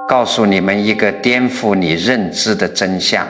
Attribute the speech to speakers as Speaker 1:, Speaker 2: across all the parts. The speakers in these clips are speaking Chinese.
Speaker 1: 告诉你们一个颠覆你认知的真相。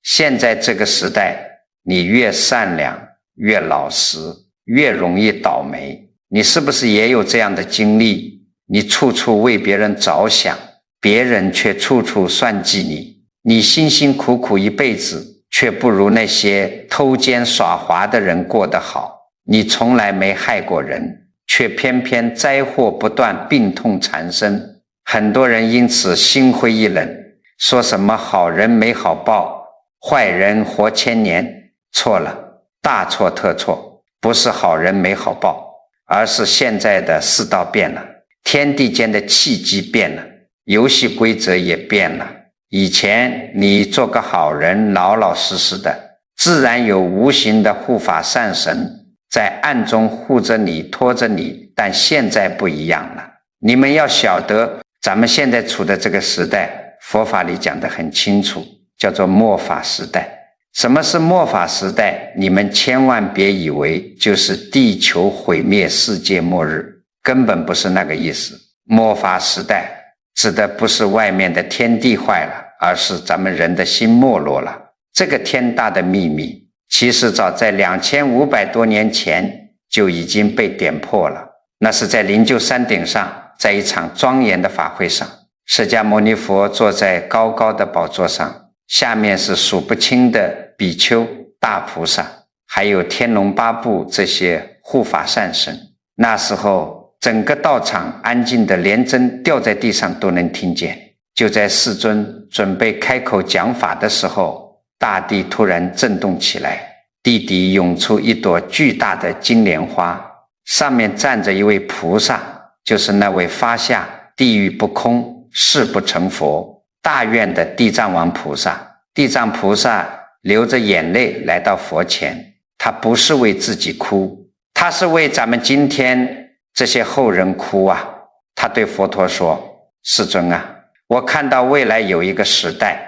Speaker 1: 现在这个时代，你越善良，越老实，越容易倒霉。你是不是也有这样的经历？你处处为别人着想，别人却处处算计你。你辛辛苦苦一辈子，却不如那些偷奸耍滑的人过得好。你从来没害过人，却偏偏灾祸不断，病痛缠身。很多人因此心灰意冷，说什么好人没好报，坏人活千年。错了，大错特错，不是好人没好报，而是现在的世道变了，天地间的契机变了，游戏规则也变了。以前你做个好人，老老实实的，自然有无形的护法善神在暗中护着你，拖着你。但现在不一样了，你们要晓得，咱们现在处的这个时代，佛法里讲得很清楚，叫做末法时代。什么是末法时代？你们千万别以为就是地球毁灭，世界末日，根本不是那个意思。末法时代指的不是外面的天地坏了，而是咱们人的心没落了。这个天大的秘密，其实早在2500多年前就已经被点破了。那是在灵鹫山顶上，在一场庄严的法会上，释迦牟尼佛坐在高高的宝座上，下面是数不清的比丘、大菩萨，还有天龙八部这些护法善神。那时候整个道场安静的连针掉在地上都能听见。就在世尊准备开口讲法的时候，大地突然震动起来，地底涌出一朵巨大的金莲花，上面站着一位菩萨，就是那位发下地狱不空，誓不成佛大愿的地藏王菩萨。地藏菩萨流着眼泪来到佛前，他不是为自己哭，他是为咱们今天这些后人哭啊。他对佛陀说，世尊啊，我看到未来有一个时代，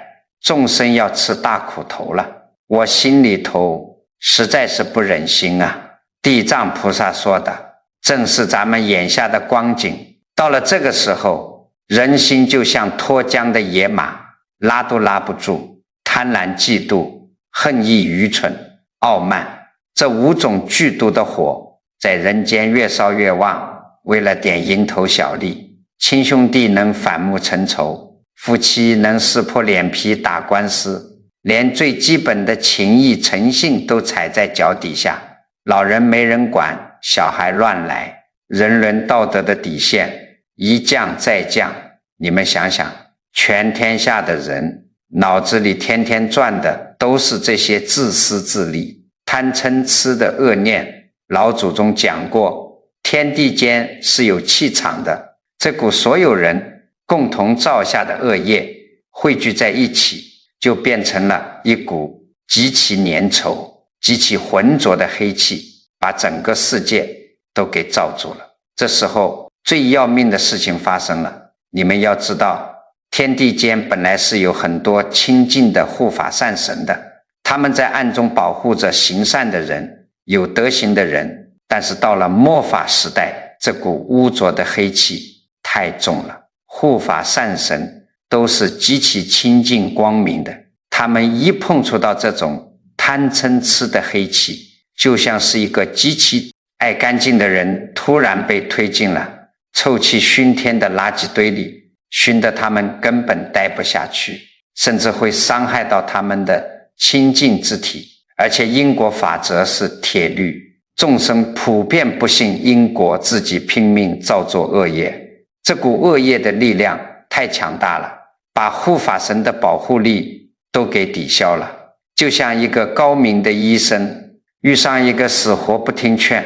Speaker 1: 众生要吃大苦头了，我心里头实在是不忍心啊。地藏菩萨说的正是咱们眼下的光景。到了这个时候，人心就像脱缰的野马，拉都拉不住，贪婪、嫉妒、恨意、愚蠢、傲慢，这5种剧毒的火在人间越烧越旺。为了点蝇头小利，亲兄弟能反目成仇，夫妻能撕破脸皮打官司，连最基本的情义诚信都踩在脚底下。老人没人管，小孩乱来，人伦道德的底线一降再降。你们想想，全天下的人脑子里天天转的都是这些自私自利、贪嗔痴的恶念。老祖宗讲过，天地间是有气场的，这股所有人共同造下的恶业汇聚在一起，就变成了一股极其粘稠、极其浑浊的黑气，把整个世界都给罩住了。这时候最要命的事情发生了。你们要知道，天地间本来是有很多亲近的护法善神的，他们在暗中保护着行善的人、有德行的人。但是到了末法时代，这股污浊的黑气太重了，护法善神都是极其清净光明的，他们一碰触到这种贪嗔痴的黑气，就像是一个极其爱干净的人突然被推进了臭气熏天的垃圾堆里，熏得他们根本待不下去，甚至会伤害到他们的清净之体。而且因果法则是铁律，众生普遍不信因果，自己拼命造作恶业。这股恶业的力量太强大了，把护法神的保护力都给抵消了。就像一个高明的医生遇上一个死活不听劝、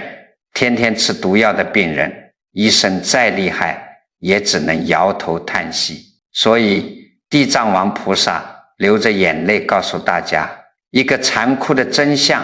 Speaker 1: 天天吃毒药的病人，医生再厉害也只能摇头叹息。所以地藏王菩萨流着眼泪告诉大家一个残酷的真相，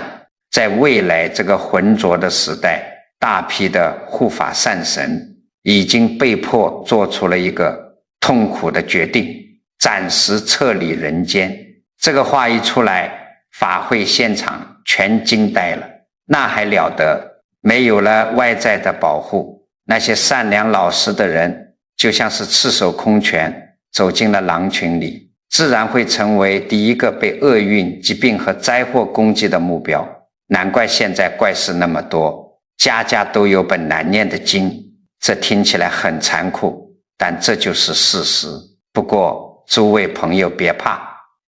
Speaker 1: 在未来这个浑浊的时代，大批的护法善神已经被迫做出了一个痛苦的决定，暂时撤离人间。这个话一出来，法会现场全惊呆了。那还了得，没有了外在的保护，那些善良老实的人就像是赤手空拳，走进了狼群里，自然会成为第一个被厄运、疾病和灾祸攻击的目标。难怪现在怪事那么多，家家都有本难念的经。这听起来很残酷，但这就是事实。不过诸位朋友别怕，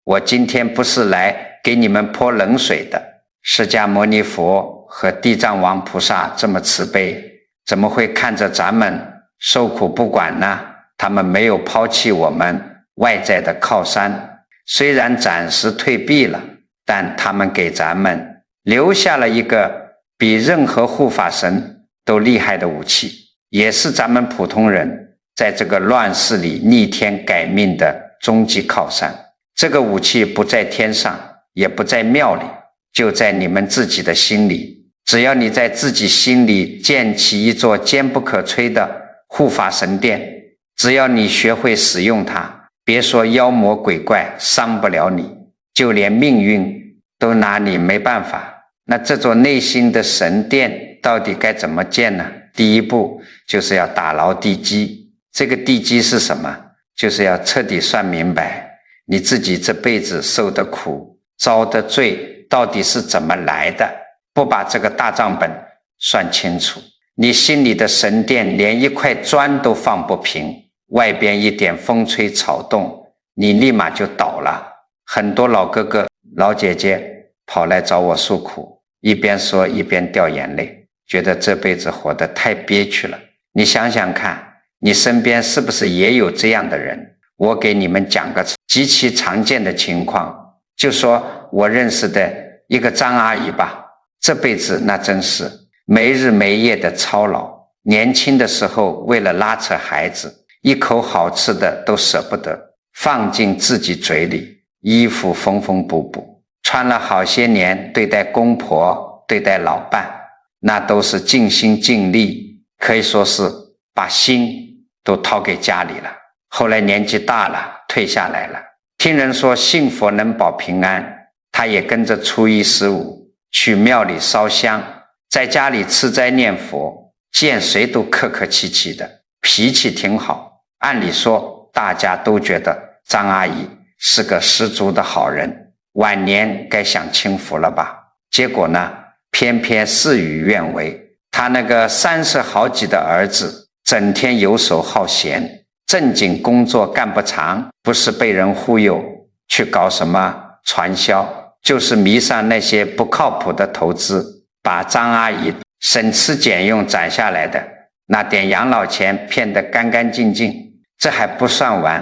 Speaker 1: 我今天不是来给你们泼冷水的。释迦牟尼佛和地藏王菩萨这么慈悲，怎么会看着咱们受苦不管呢？他们没有抛弃我们外在的靠山，虽然暂时退避了，但他们给咱们留下了一个比任何护法神都厉害的武器，也是咱们普通人在这个乱世里逆天改命的终极靠山。这个武器不在天上，也不在庙里，就在你们自己的心里。只要你在自己心里建起一座坚不可摧的护法神殿，只要你学会使用它，别说妖魔鬼怪伤不了你，就连命运都拿你没办法。那这座内心的神殿到底该怎么建呢？第一步就是要打牢地基。这个地基是什么？就是要彻底算明白你自己这辈子受的苦、遭的罪到底是怎么来的。不把这个大账本算清楚，你心里的神殿连一块砖都放不平，外边一点风吹草动，你立马就倒了。很多老哥哥老姐姐跑来找我诉苦，一边说一边掉眼泪，觉得这辈子活得太憋屈了。你想想看，你身边是不是也有这样的人？我给你们讲个极其常见的情况，就说我认识的一个张阿姨吧，这辈子那真是没日没夜的操劳，年轻的时候为了拉扯孩子，一口好吃的都舍不得放进自己嘴里，衣服缝缝补补，穿了好些年，对待公婆对待老伴，那都是尽心尽力，可以说是把心都掏给家里了。后来年纪大了，退下来了，听人说信佛能保平安，他也跟着初一十五去庙里烧香，在家里吃斋念佛，见谁都客客气气的，脾气挺好。按理说大家都觉得张阿姨是个十足的好人，晚年该享清福了吧。结果呢，偏偏事与愿违，他那个30好几的儿子整天游手好闲，正经工作干不长，不是被人忽悠去搞什么传销，就是迷上那些不靠谱的投资，把张阿姨省吃俭用攒下来的那点养老钱骗得干干净净。这还不算完，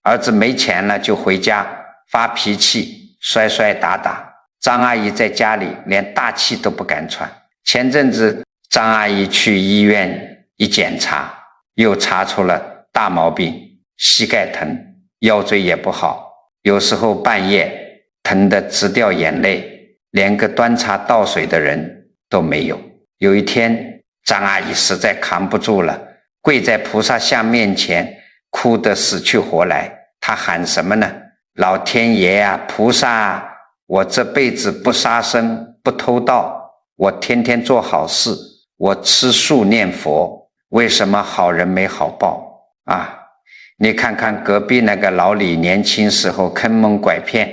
Speaker 1: 儿子没钱了就回家发脾气，摔摔打打，张阿姨在家里连大气都不敢喘。前阵子张阿姨去医院一检查，又查出了大毛病，膝盖疼，腰椎也不好，有时候半夜疼得直掉眼泪，连个端茶倒水的人都没有。有一天张阿姨实在扛不住了，跪在菩萨像面前哭得死去活来。她喊什么呢？老天爷啊，菩萨啊，我这辈子不杀生不偷盗，我天天做好事，我吃素念佛，为什么好人没好报啊？你看看隔壁那个老李，年轻时候坑蒙拐骗，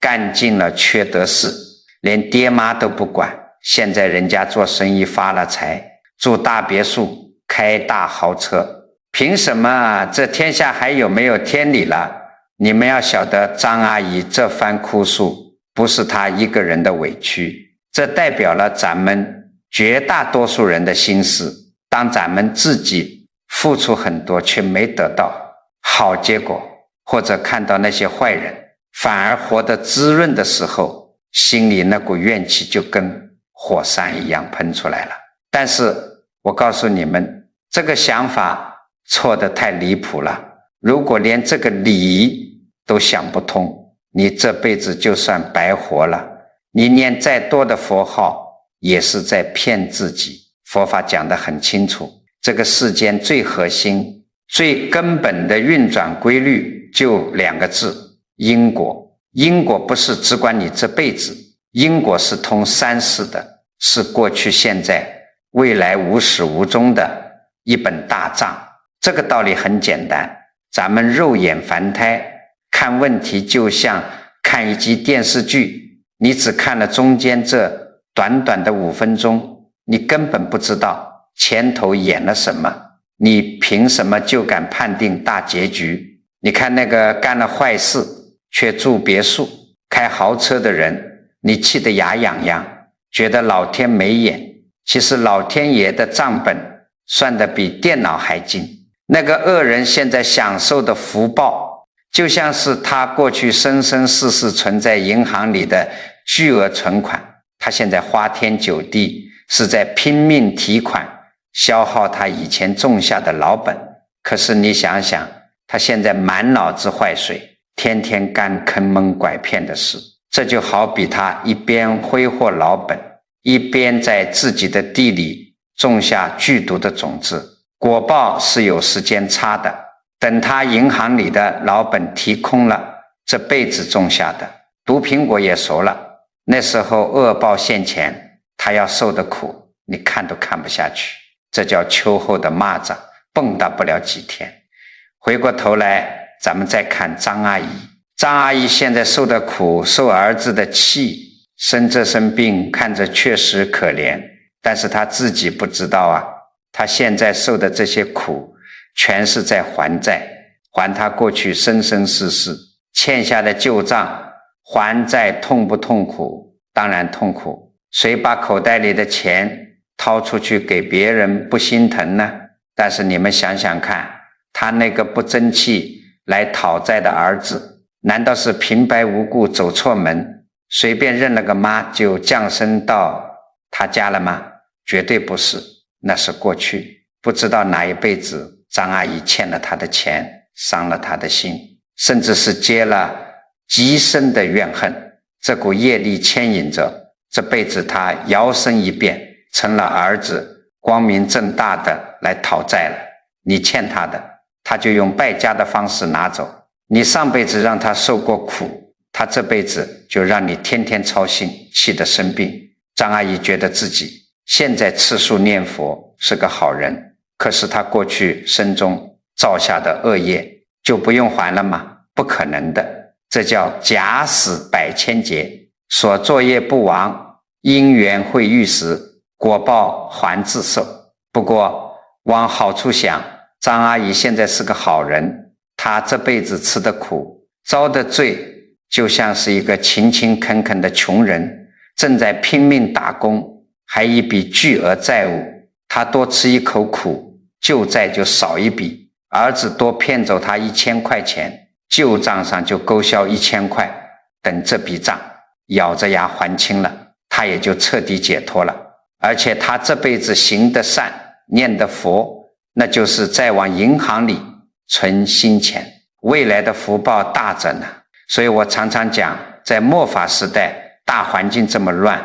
Speaker 1: 干尽了缺德事，连爹妈都不管，现在人家做生意发了财，住大别墅，开大豪车，凭什么这天下还有没有天理了？你们要晓得，张阿姨这番哭诉不是她一个人的委屈，这代表了咱们绝大多数人的心思。当咱们自己付出很多却没得到好结果，或者看到那些坏人反而活得滋润的时候，心里那股怨气就跟火山一样喷出来了。但是我告诉你们，这个想法错得太离谱了。如果连这个理都想不通，你这辈子就算白活了，你念再多的佛号也是在骗自己。佛法讲得很清楚，这个世间最核心最根本的运转规律就2个字，因果。因果不是只管你这辈子，因果是通3世的，是过去现在未来无始无终的一本大账。这个道理很简单，咱们肉眼凡胎看问题就像看一集电视剧，你只看了中间这短短的5分钟，你根本不知道前头演了什么，你凭什么就敢判定大结局？你看那个干了坏事却住别墅开豪车的人，你气得牙痒痒，觉得老天没眼，其实老天爷的账本算得比电脑还精。那个恶人现在享受的福报，就像是他过去生生世世存在银行里的巨额存款，他现在花天酒地，是在拼命提款，消耗他以前种下的老本。可是你想想，他现在满脑子坏水，天天干坑蒙拐骗的事。这就好比他一边挥霍老本，一边在自己的地里种下剧毒的种子，果报是有时间差的。等他银行里的老本提空了，这辈子种下的毒苹果也熟了，那时候恶报现前，他要受的苦你看都看不下去。这叫秋后的蚂蚱，蹦跶不了几天。回过头来咱们再看张阿姨，张阿姨现在受的苦，受儿子的气，生这身病，看着确实可怜，但是她自己不知道啊，她现在受的这些苦全是在还债，还她过去生生世世欠下的旧账。还债痛不痛苦？当然痛苦。谁把口袋里的钱掏出去给别人不心疼呢？但是你们想想看，他那个不争气来讨债的儿子，难道是平白无故走错门，随便认了个妈就降生到他家了吗？绝对不是，那是过去不知道哪一辈子张阿姨欠了他的钱，伤了他的心，甚至是结了极深的怨恨，这股业力牵引着，这辈子他摇身一变成了儿子，光明正大的来讨债了。你欠他的，他就用败家的方式拿走。你上辈子让他受过苦，他这辈子就让你天天操心，气得生病。张阿姨觉得自己现在吃素念佛是个好人，可是他过去生中造下的恶业就不用还了吗？不可能的。这叫假死百千劫，所作业不亡，因缘会遇时，果报还自受。不过往好处想，张阿姨现在是个好人，她这辈子吃的苦，遭的罪，就像是一个勤勤恳恳的穷人，正在拼命打工，还一笔巨额债务，她多吃一口苦，旧债就少一笔，儿子多骗走他1000块钱，旧账上就勾销1000块，等这笔账咬着牙还清了，他也就彻底解脱了。而且他这辈子行的善，念的佛，那就是在往银行里存新钱，未来的福报大着呢。所以我常常讲，在末法时代，大环境这么乱，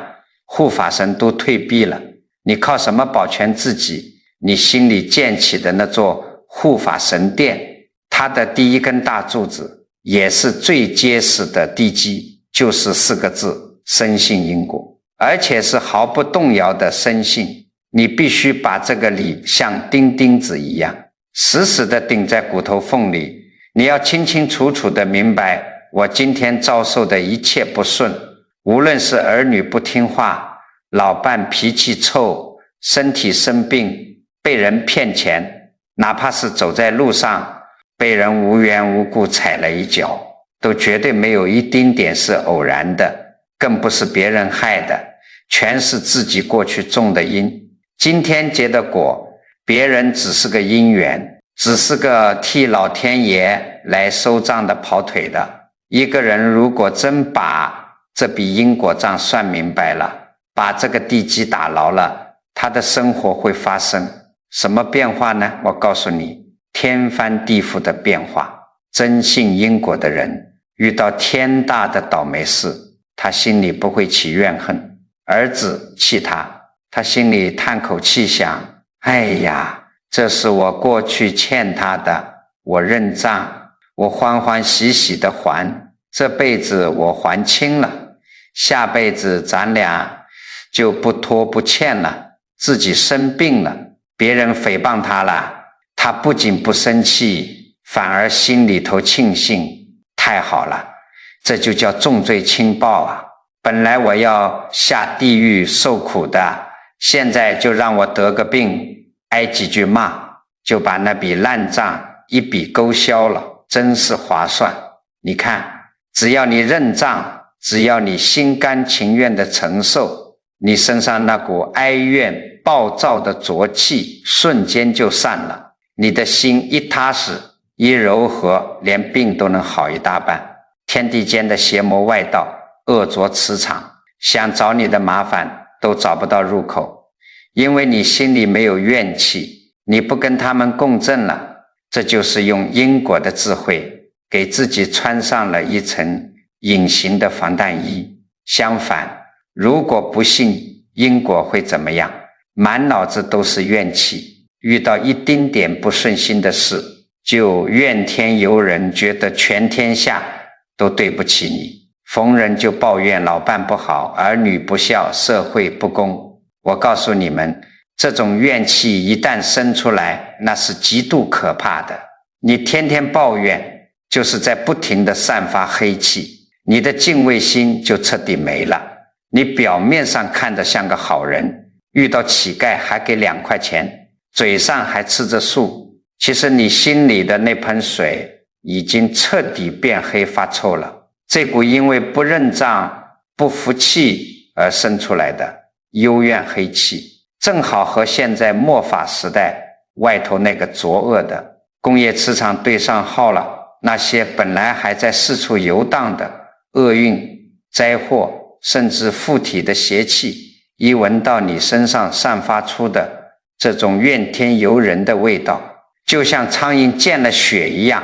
Speaker 1: 护法神都退避了，你靠什么保全自己？你心里建起的那座护法神殿，它的第一根大柱子也是最结实的地基，就是4个字：深信因果，而且是毫不动摇的深信。你必须把这个理像钉子一样死死地顶在骨头缝里，你要清清楚楚地明白，我今天遭受的一切不顺，无论是儿女不听话，老伴脾气臭，身体生病，被人骗钱，哪怕是走在路上被人无缘无故踩了一脚，都绝对没有一丁点是偶然的，更不是别人害的，全是自己过去种的因。今天结的果，别人只是个因缘，只是个替老天爷来收账的跑腿的。一个人如果真把这笔因果账算明白了，把这个地基打牢了，他的生活会发生什么变化呢？我告诉你，天翻地覆的变化。真信因果的人遇到天大的倒霉事，他心里不会起怨恨。儿子气他，他心里叹口气想，哎呀，这是我过去欠他的，我认账，我欢欢喜喜的还，这辈子我还清了，下辈子咱俩就不拖不欠了。自己生病了，别人诽谤他了，他不仅不生气，反而心里头庆幸，太好了，这就叫重罪轻报啊！本来我要下地狱受苦的，现在就让我得个病，挨几句骂，就把那笔烂账一笔勾销了，真是划算。你看，只要你认账，只要你心甘情愿的承受，你身上那股哀怨暴躁的浊气瞬间就散了，你的心一踏实一柔和，连病都能好一大半。天地间的邪魔外道恶浊磁场，想找你的麻烦都找不到入口，因为你心里没有怨气，你不跟他们共振了。这就是用因果的智慧给自己穿上了一层隐形的防弹衣。相反，如果不信因果会怎么样？满脑子都是怨气，遇到一丁点不顺心的事，就怨天尤人，觉得全天下都对不起你，逢人就抱怨老伴不好，儿女不孝，社会不公。我告诉你们，这种怨气一旦生出来，那是极度可怕的。你天天抱怨，就是在不停地散发黑气，你的敬畏心就彻底没了。你表面上看着像个好人，遇到乞丐还给2块钱，嘴上还吃着素，其实你心里的那盆水已经彻底变黑发臭了。这股因为不认账不服气而生出来的幽怨黑气，正好和现在末法时代外头那个浊恶的工业磁场对上号了。那些本来还在四处游荡的厄运灾祸甚至附体的邪气，一闻到你身上散发出的这种怨天尤人的味道，就像苍蝇见了血一样，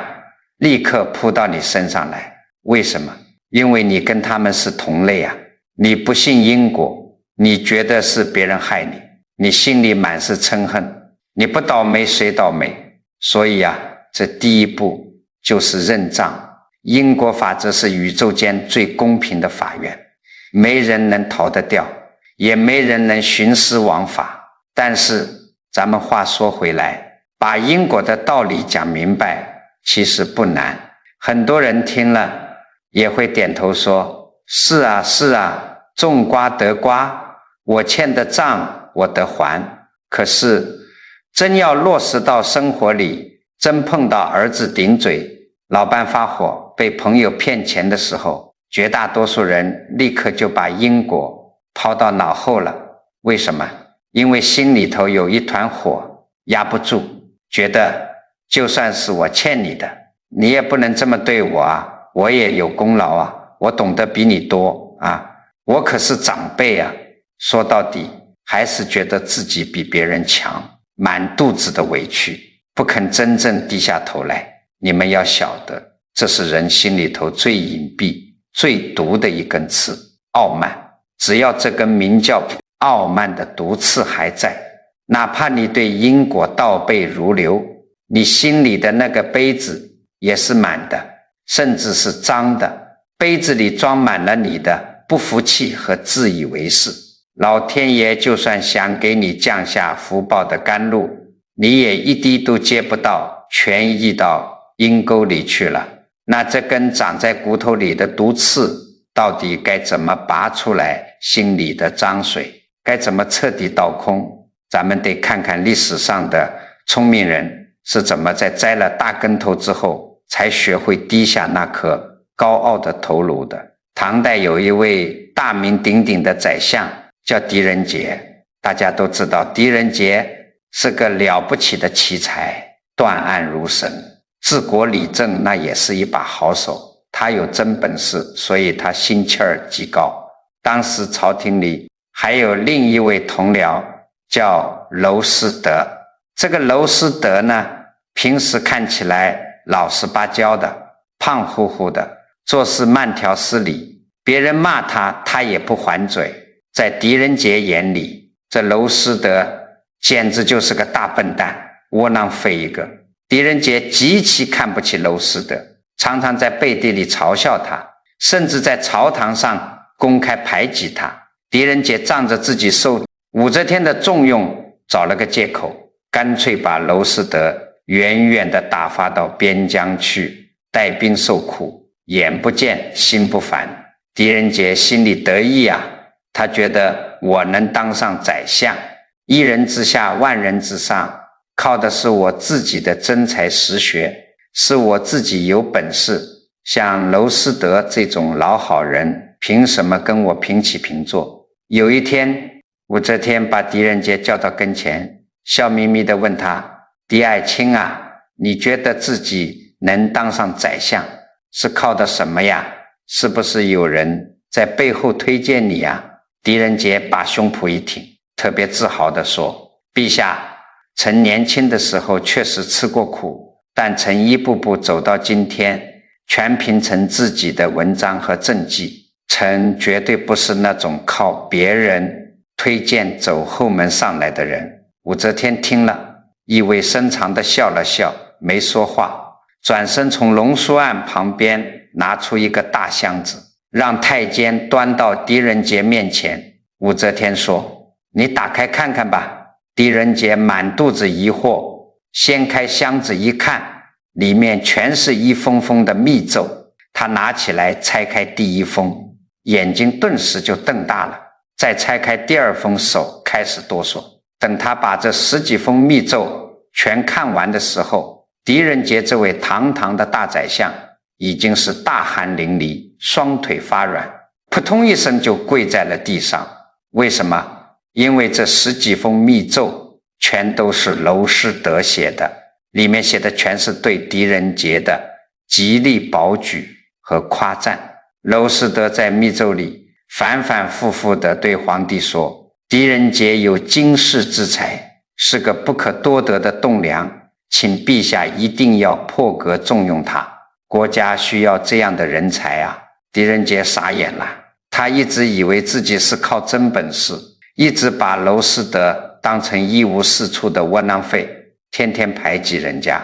Speaker 1: 立刻扑到你身上来。为什么？因为你跟他们是同类啊！你不信因果，你觉得是别人害你，你心里满是嗔恨，你不倒霉谁倒霉？所以啊，这第一步就是认账。因果法则是宇宙间最公平的法源，没人能逃得掉，也没人能徇私枉法。但是咱们话说回来，把因果的道理讲明白其实不难，很多人听了也会点头说，是啊是啊，种瓜得瓜，我欠的账我得还。可是真要落实到生活里，真碰到儿子顶嘴，老伴发火，被朋友骗钱的时候，绝大多数人立刻就把因果抛到脑后了。为什么？因为心里头有一团火压不住，觉得就算是我欠你的，你也不能这么对我啊，我也有功劳啊，我懂得比你多啊，我可是长辈啊。说到底还是觉得自己比别人强，满肚子的委屈，不肯真正低下头来。你们要晓得，这是人心里头最隐蔽最毒的一根刺，傲慢。只要这根名叫傲慢的毒刺还在，哪怕你对因果倒背如流，你心里的那个杯子也是满的，甚至是脏的，杯子里装满了你的不服气和自以为是。老天爷就算想给你降下福报的甘露，你也一滴都接不到，全溢到阴沟里去了。那这根长在骨头里的毒刺到底该怎么拔出来？心里的脏水该怎么彻底倒空？咱们得看看历史上的聪明人是怎么在栽了大跟头之后才学会低下那颗高傲的头颅的。唐代有一位大名鼎鼎的宰相叫狄仁杰，大家都知道狄仁杰是个了不起的奇才，断案如神，治国理政那也是一把好手。他有真本事，所以他心气儿极高。当时朝廷里还有另一位同僚叫娄师德，这个娄师德呢，平时看起来老实巴交的，胖乎乎的，做事慢条斯理，别人骂他，他也不还嘴。在狄仁杰眼里，这娄师德简直就是个大笨蛋，窝囊废一个。狄仁杰极其看不起娄师德，常常在背地里嘲笑他，甚至在朝堂上公开排挤他。狄仁杰仗着自己受武则天的重用，找了个借口，干脆把娄师德远远地打发到边疆去，带兵受苦，眼不见心不烦。狄仁杰心里得意啊，他觉得我能当上宰相，一人之下万人之上，靠的是我自己的真才实学，是我自己有本事。像娄师德这种老好人凭什么跟我平起平坐？有一天，武则天把狄仁杰叫到跟前，笑眯眯地问他：狄爱卿啊，你觉得自己能当上宰相是靠的什么呀？是不是有人在背后推荐你呀？狄仁杰把胸脯一挺，特别自豪地说：陛下，臣年轻的时候确实吃过苦，但臣一步步走到今天，全凭臣自己的文章和政绩，臣绝对不是那种靠别人推荐走后门上来的人。武则天听了，意味深长地笑了笑，没说话，转身从龙书案旁边拿出一个大箱子，让太监端到狄仁杰面前。武则天说：你打开看看吧。狄仁杰满肚子疑惑，掀开箱子一看，里面全是一封封的密奏。他拿起来拆开第一封，眼睛顿时就瞪大了，再拆开第二封，手开始哆嗦。等他把这10几封密奏全看完的时候，狄仁杰这位堂堂的大宰相已经是大汗淋漓，双腿发软，扑通一声就跪在了地上。为什么？因为这10几封密奏全都是娄师德写的，里面写的全是对狄仁杰的极力保举和夸赞。娄师德在密奏里反反复复地对皇帝说，狄仁杰有经世之才，是个不可多得的栋梁，请陛下一定要破格重用他，国家需要这样的人才啊！狄仁杰傻眼了，他一直以为自己是靠真本事，一直把娄师德当成一无是处的窝囊废，天天排挤人家。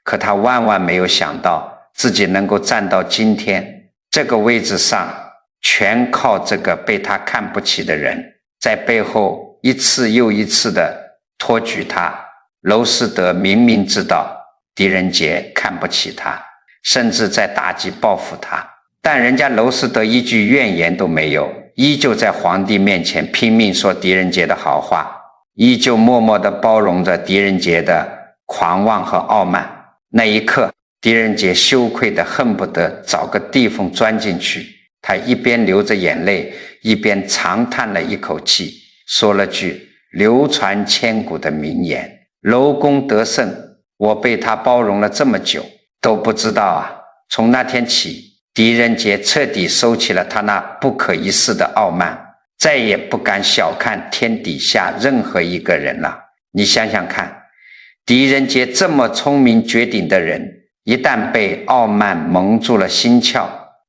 Speaker 1: 可他万万没有想到，自己能够站到今天这个位置上，全靠这个被他看不起的人在背后一次又一次的托举他。娄师德明明知道狄仁杰看不起他，甚至在打击报复他，但人家娄师德一句怨言都没有，依旧在皇帝面前拼命说狄仁杰的好话，依旧默默地包容着狄仁杰的狂妄和傲慢。那一刻，狄仁杰羞愧得恨不得找个地缝钻进去。他一边流着眼泪，一边长叹了一口气，说了句流传千古的名言：娄公得胜，我被他包容了这么久，都不知道啊，从那天起，狄仁杰彻底收起了他那不可一世的傲慢，再也不敢小看天底下任何一个人了。你想想看，狄仁杰这么聪明绝顶的人，一旦被傲慢蒙住了心窍，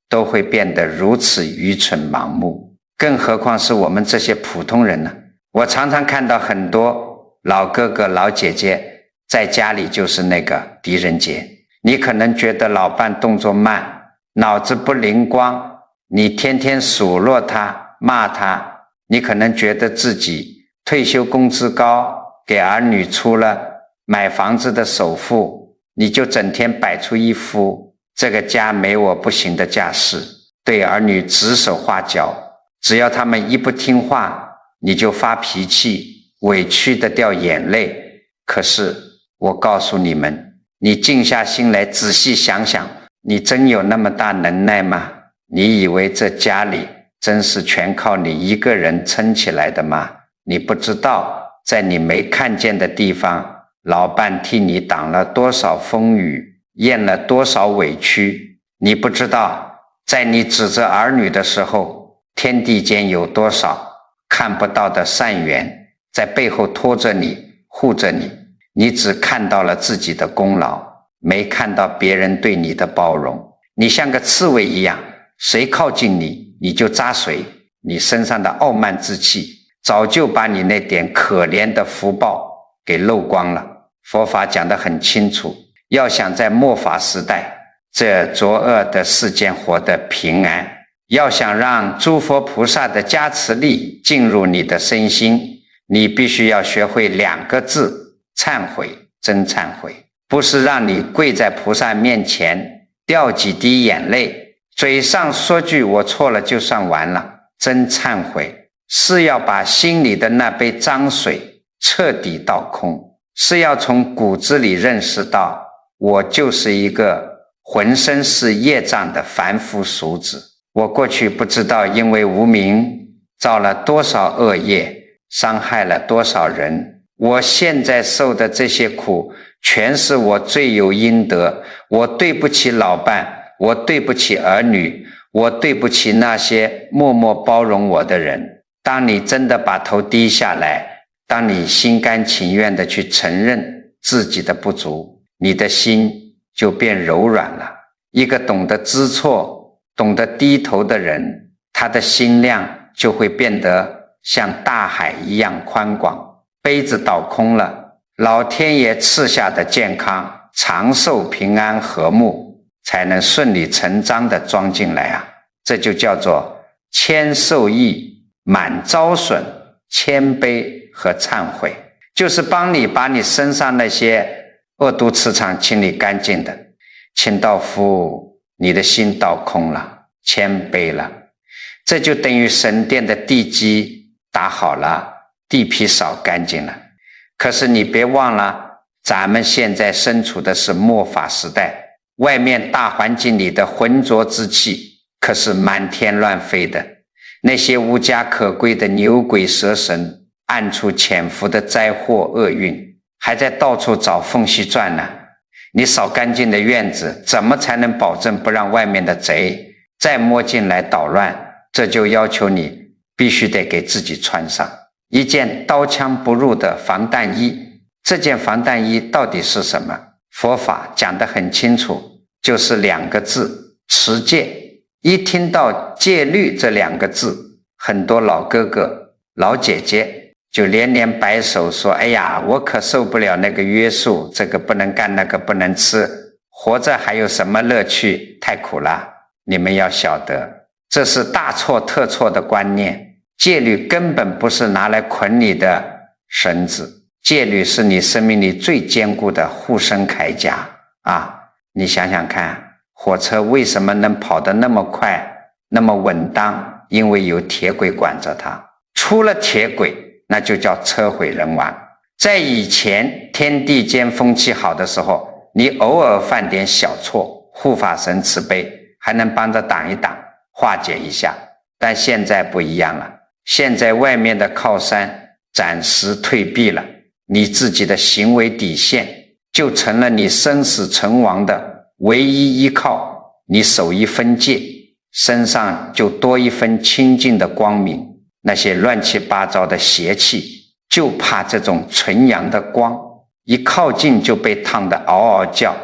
Speaker 1: 都会变得如此愚蠢盲目，更何况是我们这些普通人呢？我常常看到很多老哥哥老姐姐在家里就是那个狄仁杰。你可能觉得老伴动作慢，脑子不灵光，你天天数落他骂他，你可能觉得自己退休工资高，给儿女出了买房子的首付，你就整天摆出一副这个家没我不行的架势，对儿女指手画脚，只要他们一不听话，你就发脾气，委屈的掉眼泪。可是我告诉你们，你静下心来仔细想想，你真有那么大能耐吗？你以为这家里真是全靠你一个人撑起来的吗？你不知道，在你没看见的地方，老伴替你挡了多少风雨，咽了多少委屈。你不知道，在你指责儿女的时候，天地间有多少看不到的善缘在背后拖着你护着你。你只看到了自己的功劳，没看到别人对你的包容。你像个刺猬一样，谁靠近你你就扎谁，你身上的傲慢之气早就把你那点可怜的福报给漏光了。佛法讲得很清楚，要想在末法时代这浊恶的世间活得平安，要想让诸佛菩萨的加持力进入你的身心，你必须要学会2个字：忏悔，真忏悔。不是让你跪在菩萨面前掉几滴眼泪，嘴上说句我错了就算完了，真忏悔，是要把心里的那杯脏水彻底倒空，是要从骨子里认识到我就是一个浑身是业障的凡夫俗子。我过去不知道因为无明造了多少恶业，伤害了多少人，我现在受的这些苦全是我罪有应得，我对不起老伴，我对不起儿女，我对不起那些默默包容我的人。当你真的把头低下来，当你心甘情愿地去承认自己的不足，你的心就变柔软了。一个懂得知错、懂得低头的人，他的心量就会变得像大海一样宽广。杯子倒空了，老天爷赐下的健康、长寿、平安、和睦才能顺理成章地装进来啊！这就叫做谦受益、满招损、谦卑和忏悔，就是帮你把你身上那些恶毒磁场清理干净的。清道夫，你的心倒空了，谦卑了，这就等于神殿的地基打好了，地皮扫干净了。可是你别忘了，咱们现在身处的是末法时代，外面大环境里的浑浊之气可是满天乱飞的，那些无家可归的牛鬼蛇神，暗处潜伏的灾祸厄运还在到处找缝隙钻呢。你扫干净的院子，怎么才能保证不让外面的贼再摸进来捣乱？这就要求你必须得给自己穿上一件刀枪不入的防弹衣。这件防弹衣到底是什么？佛法讲得很清楚，就是两个字：持戒。一听到戒律这两个字，很多老哥哥老姐姐就连连摆手说，哎呀，我可受不了那个约束，这个不能干，那个不能吃，活着还有什么乐趣，太苦了。你们要晓得，这是大错特错的观念。戒律根本不是拿来捆你的绳子，戒律是你生命里最坚固的护身铠甲啊！你想想看，火车为什么能跑得那么快那么稳当？因为有铁轨管着它。出了铁轨，那就叫车毁人亡。在以前天地间风气好的时候，你偶尔犯点小错，护法神慈悲，还能帮着挡一挡，化解一下。但现在不一样了，现在外面的靠山暂时退避了，你自己的行为底线就成了你生死存亡的唯一依靠。你守一分戒，身上就多一分清净的光明。那些乱七八糟的邪气就怕这种纯阳的光，一靠近就被烫得嗷嗷叫，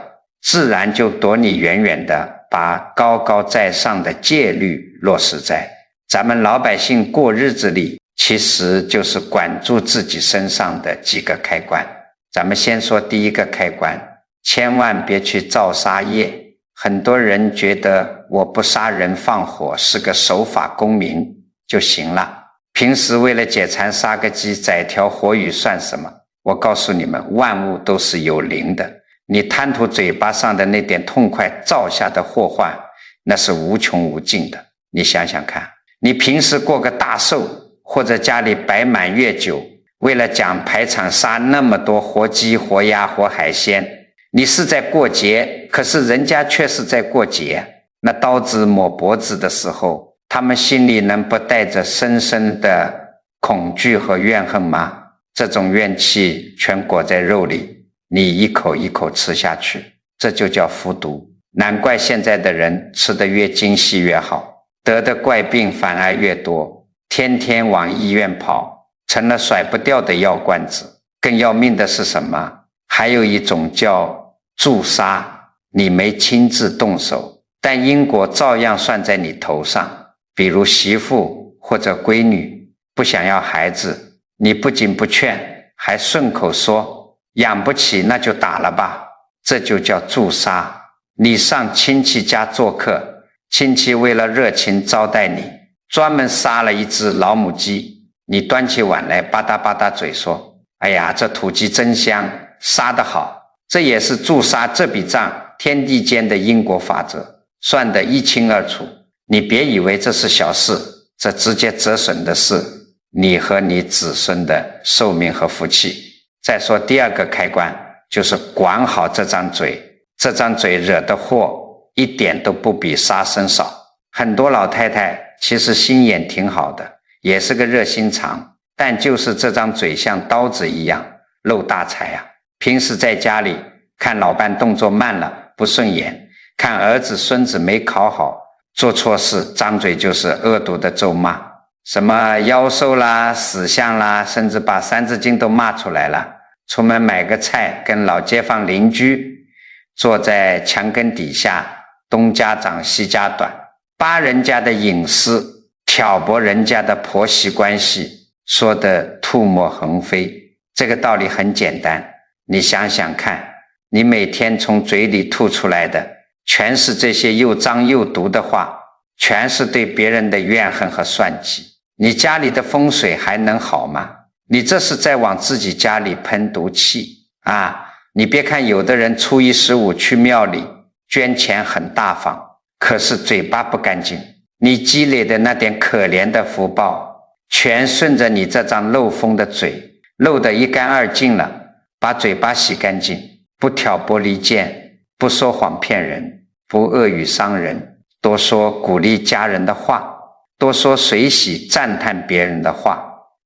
Speaker 1: 自然就躲你远远的，把高高在上的戒律落实在咱们老百姓过日子里，其实就是管住自己身上的几个开关。咱们先说第一个开关，千万别去造杀业。很多人觉得我不杀人放火是个守法公民就行了，平时为了解馋杀个鸡宰条活鱼算什么？我告诉你们，万物都是有灵的，你贪图嘴巴上的那点痛快造下的祸患，那是无穷无尽的。你想想看，你平时过个大寿，或者家里摆满月酒，为了讲排场杀那么多活鸡活鸭活海鲜，你是在过节，可是人家却是在过节。那刀子抹脖子的时候，他们心里能不带着深深的恐惧和怨恨吗？这种怨气全裹在肉里，你一口一口吃下去，这就叫服毒。难怪现在的人吃得越精细越好，得的怪病反而越多，天天往医院跑，成了甩不掉的药罐子。更要命的是什么？还有一种叫助杀，你没亲自动手，但因果照样算在你头上。比如媳妇或者闺女不想要孩子，你不仅不劝，还顺口说养不起那就打了吧，这就叫助杀。你上亲戚家做客，亲戚为了热情招待你，专门杀了一只老母鸡，你端起碗来吧嗒吧嗒嘴说，哎呀，这土鸡真香，杀得好，这也是注杀这笔账天地间的因果法则，算得一清二楚。你别以为这是小事，这直接折损的是你和你子孙的寿命和福气。再说第二个开关，就是管好这张嘴。这张嘴惹的祸一点都不比杀生少。很多老太太其实心眼挺好的，也是个热心肠，但就是这张嘴像刀子一样漏大财啊。平时在家里看老伴动作慢了不顺眼，看儿子孙子没考好做错事，张嘴就是恶毒的咒骂，什么妖兽啦死相啦，甚至把三字经都骂出来了。出门买个菜，跟老街坊邻居坐在墙根底下，东家长西家短，扒人家的隐私，挑拨人家的婆媳关系，说得唾沫横飞。这个道理很简单，你想想看，你每天从嘴里吐出来的全是这些又脏又毒的话，全是对别人的怨恨和算计，你家里的风水还能好吗？你这是在往自己家里喷毒气啊！你别看有的人初一十五去庙里捐钱很大方，可是嘴巴不干净，你积累的那点可怜的福报全顺着你这张漏风的嘴漏得一干二净了。把嘴巴洗干净，不挑拨离间，不说谎骗人，不恶语伤人，多说鼓励家人的话，多说随喜赞叹别人的话，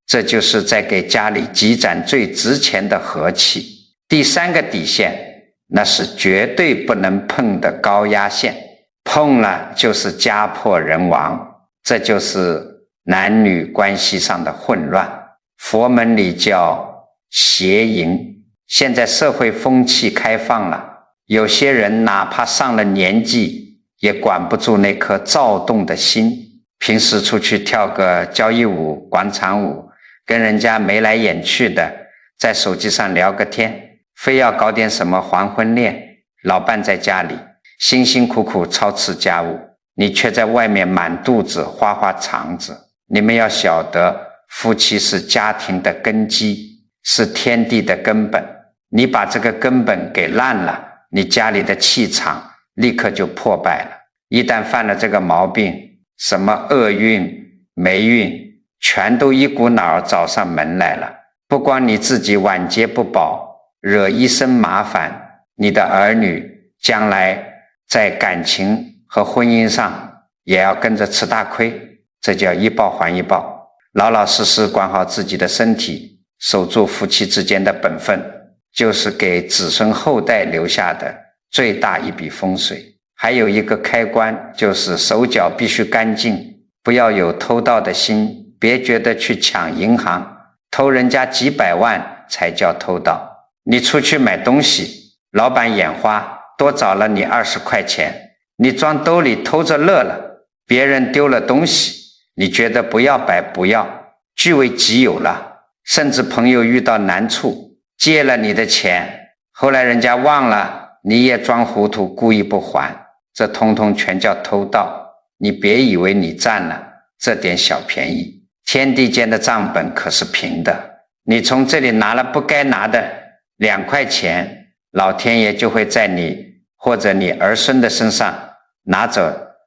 Speaker 1: 这就是在给家里积攒最值钱的和气。第三个底线，那是绝对不能碰的高压线，碰了就是家破人亡，这就是男女关系上的混乱。佛门里叫邪淫。现在社会风气开放了，有些人哪怕上了年纪也管不住那颗躁动的心，平时出去跳个交谊舞广场舞，跟人家眉来眼去的，在手机上聊个天，非要搞点什么黄昏恋。老伴在家里辛辛苦苦操持家务，你却在外面满肚子花花肠子。你们要晓得，夫妻是家庭的根基，是天地的根本，你把这个根本给烂了，你家里的气场立刻就破败了。一旦犯了这个毛病，什么厄运霉运全都一股脑找上门来了。不光你自己晚节不保，惹一身麻烦，你的儿女将来在感情和婚姻上也要跟着吃大亏。这叫一报还一报。老老实实管好自己的身体，守住夫妻之间的本分，就是给子孙后代留下的最大一笔风水。还有一个开关，就是手脚必须干净，不要有偷盗的心，别觉得去抢银行偷人家几百万才叫偷盗。你出去买东西，老板眼花多找了你20块钱，你装兜里偷着乐了，别人丢了东西，你觉得不要白不要，据为己有了。甚至朋友遇到难处借了你的钱，后来人家忘了，你也装糊涂故意不还，这通通全叫偷盗。你别以为你占了这点小便宜，天地间的账本可是平的，你从这里拿了不该拿的2块钱，老天爷就会在你或者你儿孙的身上拿走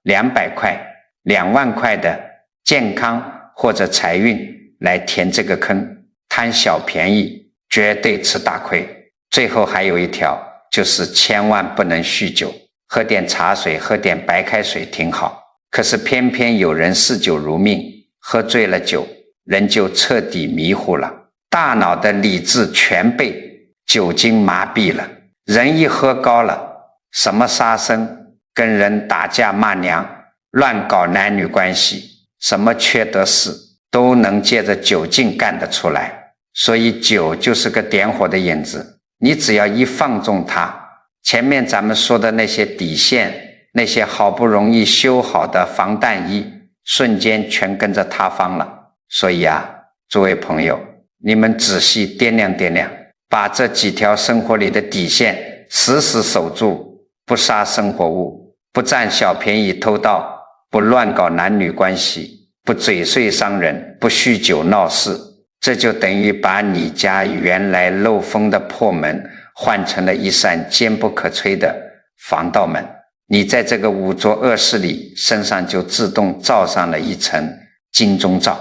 Speaker 1: 200块2万块的健康或者财运来填这个坑。贪小便宜绝对吃大亏。最后还有一条，就是千万不能酗酒，喝点茶水喝点白开水挺好，可是偏偏有人嗜酒如命，喝醉了酒人就彻底迷糊了，大脑的理智全被酒精麻痹了。人一喝高了，什么杀生，跟人打架骂娘，乱搞男女关系，什么缺德事都能借着酒劲干得出来。所以酒就是个点火的引子，你只要一放纵它，前面咱们说的那些底线，那些好不容易修好的防弹衣，瞬间全跟着塌方了。所以啊，诸位朋友，你们仔细掂量掂量，把这几条生活里的底线死死守住，不杀生活物，不占小便宜偷盗，不乱搞男女关系，不嘴碎伤人，不酗酒闹事，这就等于把你家原来漏风的破门换成了一扇坚不可摧的防盗门。你在这个五浊恶世里，身上就自动罩上了一层金钟罩。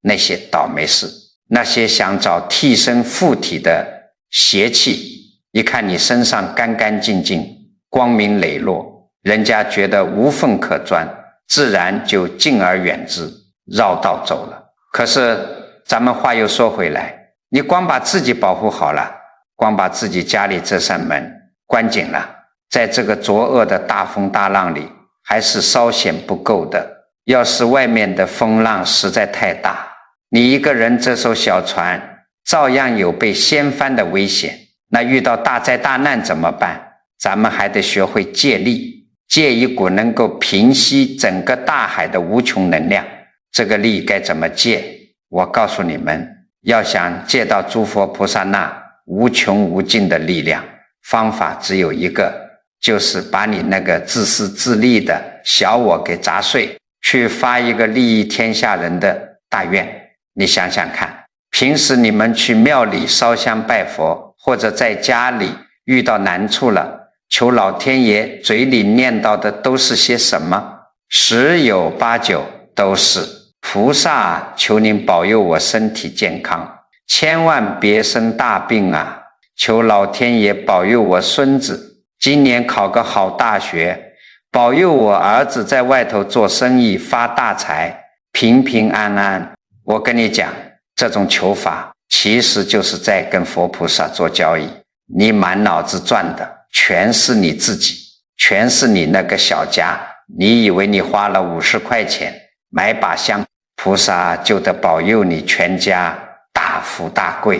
Speaker 1: 那些倒霉事，那些想找替身附体的邪气，一看你身上干干净净，光明磊落，人家觉得无缝可钻，自然就敬而远之，绕道走了。可是咱们话又说回来，你光把自己保护好了，光把自己家里这扇门关紧了，在这个浊恶的大风大浪里还是稍显不够的。要是外面的风浪实在太大，你一个人这艘小船照样有被掀翻的危险。那遇到大灾大难怎么办？咱们还得学会借力，借一股能够平息整个大海的无穷能量。这个力该怎么借？我告诉你们，要想借到诸佛菩萨那无穷无尽的力量，方法只有一个，就是把你那个自私自利的小我给砸碎，去发一个利益天下人的大愿。你想想看，平时你们去庙里烧香拜佛，或者在家里遇到难处了，求老天爷，嘴里念叨的都是些什么？十有八九都是菩萨，求您保佑我身体健康，千万别生大病啊！求老天爷保佑我孙子今年考个好大学，保佑我儿子在外头做生意发大财，平平安安。我跟你讲，这种求法其实就是在跟佛菩萨做交易，你满脑子转的全是你自己，全是你那个小家。你以为你花了50块钱买把香，菩萨就得保佑你全家大富大贵。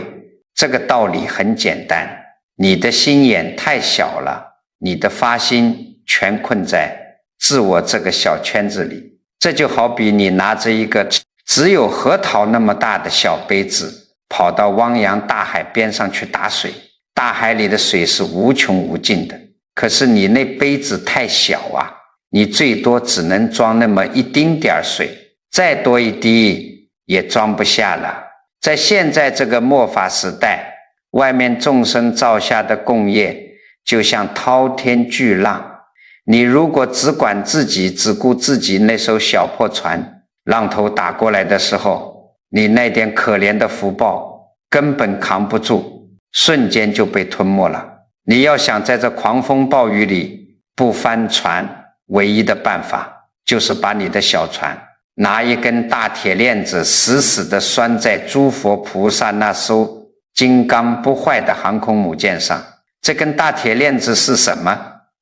Speaker 1: 这个道理很简单，你的心眼太小了，你的发心全困在自我这个小圈子里。这就好比你拿着一个只有核桃那么大的小杯子，跑到汪洋大海边上去打水，大海里的水是无穷无尽的，可是你那杯子太小啊，你最多只能装那么一丁点水，再多一滴也装不下了。在现在这个末法时代，外面众生造下的共业就像滔天巨浪，你如果只管自己，只顾自己那艘小破船，浪头打过来的时候，你那点可怜的福报根本扛不住，瞬间就被吞没了。你要想在这狂风暴雨里不翻船，唯一的办法就是把你的小船拿一根大铁链子死死地拴在诸佛菩萨那艘金刚不坏的航空母舰上。这根大铁链子是什么？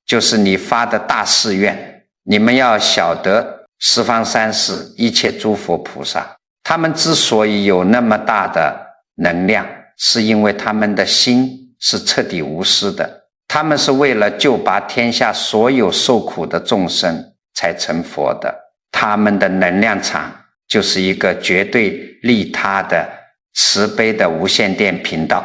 Speaker 1: 就是你发的大誓愿。你们要晓得，十方三世一切诸佛菩萨，他们之所以有那么大的能量，是因为他们的心是彻底无私的，他们是为了救拔天下所有受苦的众生才成佛的。他们的能量场就是一个绝对利他的慈悲的无线电频道。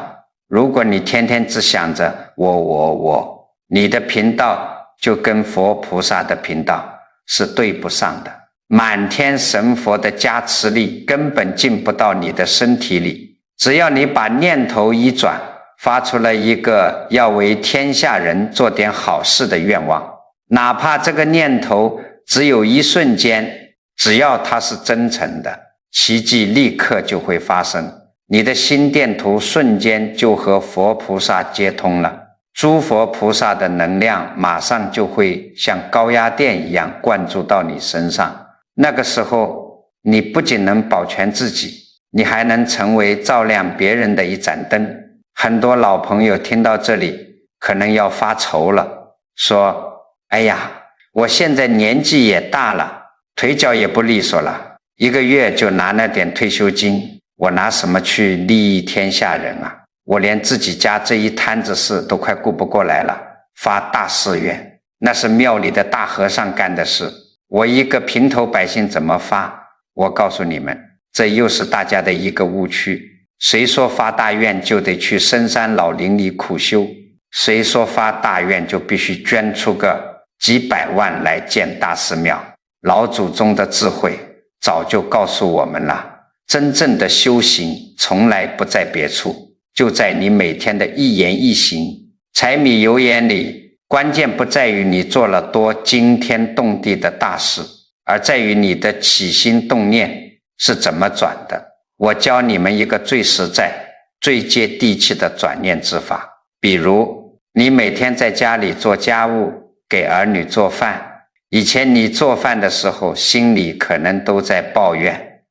Speaker 1: 如果你天天只想着我，你的频道就跟佛菩萨的频道是对不上的，满天神佛的加持力根本进不到你的身体里。只要你把念头一转，发出了一个要为天下人做点好事的愿望，哪怕这个念头只有一瞬间，只要它是真诚的，奇迹立刻就会发生，你的心电图瞬间就和佛菩萨接通了，诸佛菩萨的能量马上就会像高压电一样灌注到你身上。那个时候你不仅能保全自己，你还能成为照亮别人的一盏灯。很多老朋友听到这里可能要发愁了，说哎呀，我现在年纪也大了，腿脚也不利索了，一个月就拿那点退休金，我拿什么去利益天下人啊？我连自己家这一摊子事都快顾不过来了，发大誓愿，那是庙里的大和尚干的事，我一个平头百姓怎么发？我告诉你们，这又是大家的一个误区。谁说发大愿就得去深山老林里苦修？谁说发大愿就必须捐出个几百万来建大寺庙？老祖宗的智慧早就告诉我们了，真正的修行从来不在别处，就在你每天的一言一行柴米油盐里，关键不在于你做了多惊天动地的大事，而在于你的起心动念是怎么转的。我教你们一个最实在、最接地气的转念之法。比如，你每天在家里做家务，给儿女做饭，以前你做饭的时候，心里可能都在抱怨，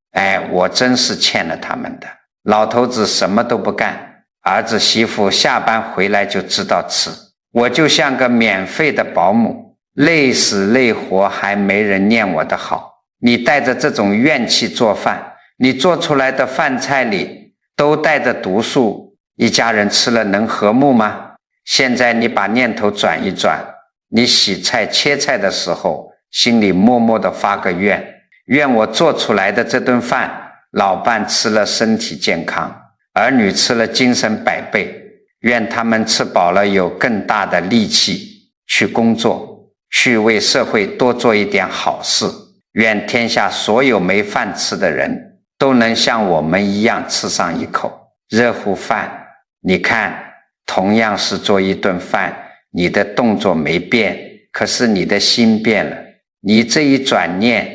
Speaker 1: 我真是欠了他们的。老头子什么都不干，儿子媳妇下班回来就知道吃，我就像个免费的保姆，累死累活还没人念我的好。你带着这种怨气做饭，你做出来的饭菜里都带着毒素，一家人吃了能和睦吗？现在你把念头转一转，你洗菜切菜的时候，心里默默地发个愿我做出来的这顿饭，老伴吃了身体健康，儿女吃了精神百倍，愿他们吃饱了有更大的力气去工作，去为社会多做一点好事。愿天下所有没饭吃的人都能像我们一样吃上一口热乎饭。你看，同样是做一顿饭，你的动作没变，可是你的心变了。你这一转念，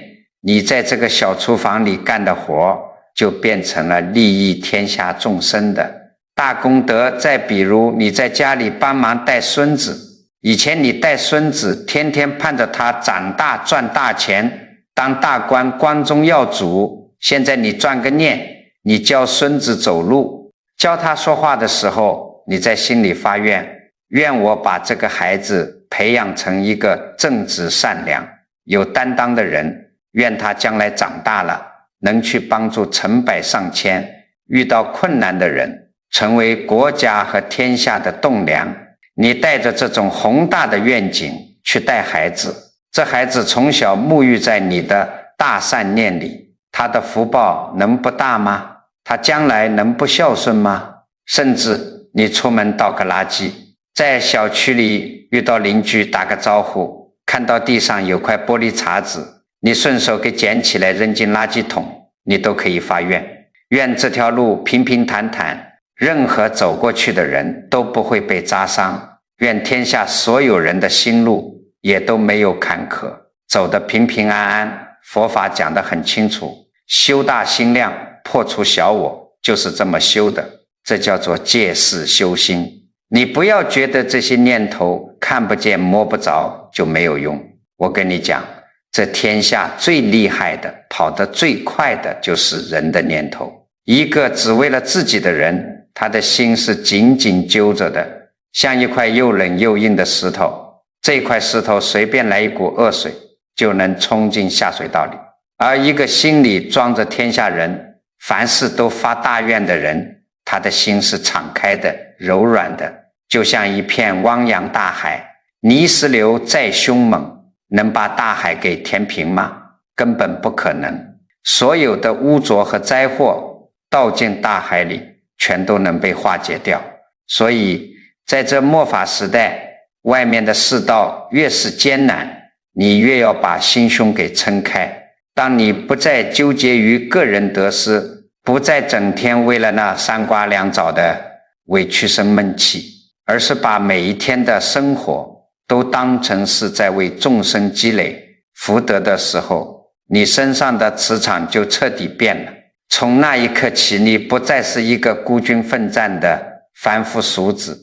Speaker 1: 你在这个小厨房里干的活就变成了利益天下众生的大功德。再比如你在家里帮忙带孙子，以前你带孙子天天盼着他长大赚大钱，当大官光宗耀祖，现在你转个念，你教孙子走路，教他说话的时候，你在心里发愿我把这个孩子培养成一个正直善良有担当的人，愿他将来长大了能去帮助成百上千遇到困难的人，成为国家和天下的栋梁。你带着这种宏大的愿景去带孩子，这孩子从小沐浴在你的大善念里，他的福报能不大吗？他将来能不孝顺吗？甚至你出门倒个垃圾，在小区里遇到邻居打个招呼，看到地上有块玻璃碴子，你顺手给捡起来扔进垃圾桶，你都可以发愿这条路平平坦坦，任何走过去的人都不会被扎伤，愿天下所有人的心路也都没有坎坷，走得平平安安。佛法讲得很清楚，修大心量，破除小我，就是这么修的，这叫做借势修心。你不要觉得这些念头看不见摸不着就没有用，我跟你讲，这天下最厉害的，跑得最快的就是人的念头。一个只为了自己的人，他的心是紧紧揪着的，像一块又冷又硬的石头，这块石头随便来一股恶水就能冲进下水道里。而一个心里装着天下人，凡事都发大愿的人，他的心是敞开的，柔软的，就像一片汪洋大海，泥石流再凶猛，能把大海给填平吗？根本不可能。所有的污浊和灾祸倒进大海里，全都能被化解掉。所以在这末法时代，外面的世道越是艰难，你越要把心胸给撑开。当你不再纠结于个人得失，不再整天为了那3瓜2枣的委屈生闷气，而是把每一天的生活都当成是在为众生积累福德的时候，你身上的磁场就彻底变了。从那一刻起，你不再是一个孤军奋战的凡夫俗子，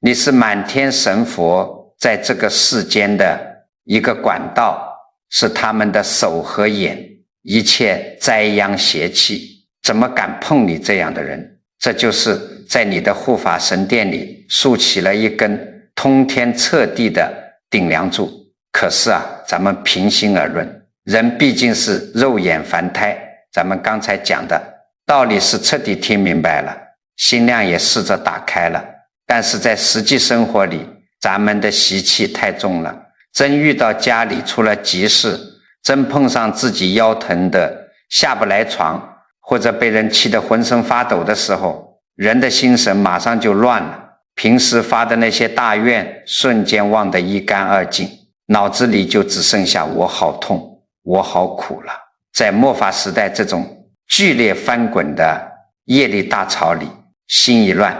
Speaker 1: 你是满天神佛在这个世间的一个管道，是他们的手和眼，一切灾殃邪气怎么敢碰你这样的人？这就是在你的护法神殿里竖起了一根通天彻地的顶梁柱。可是咱们平心而论，人毕竟是肉眼凡胎，咱们刚才讲的道理是彻底听明白了，心量也试着打开了，但是在实际生活里，咱们的习气太重了。真遇到家里出了急事，真碰上自己腰疼的下不来床，或者被人气得浑身发抖的时候，人的心神马上就乱了，平时发的那些大愿瞬间忘得一干二净，脑子里就只剩下我好痛，我好苦了。在末法时代这种剧烈翻滚的业力大潮里，心一乱，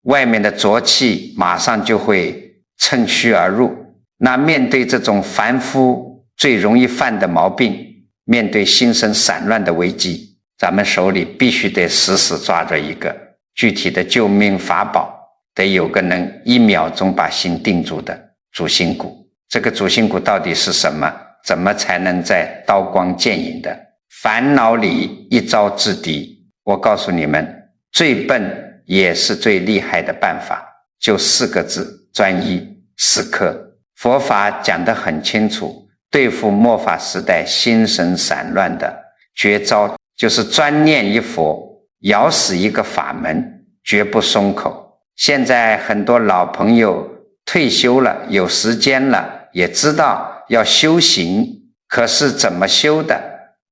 Speaker 1: 外面的浊气马上就会趁虚而入。那面对这种凡夫最容易犯的毛病，面对心神散乱的危机，咱们手里必须得死死抓着一个具体的救命法宝，得有个能1秒钟把心定住的主心骨。这个主心骨到底是什么？怎么才能在刀光剑影的烦恼里一招制敌？我告诉你们，最笨也是最厉害的办法，就4个字：专一死磕。佛法讲得很清楚，对付末法时代心神散乱的绝招就是专念一佛，咬死一个法门，绝不松口。现在很多老朋友退休了，有时间了，也知道要修行，可是怎么修的？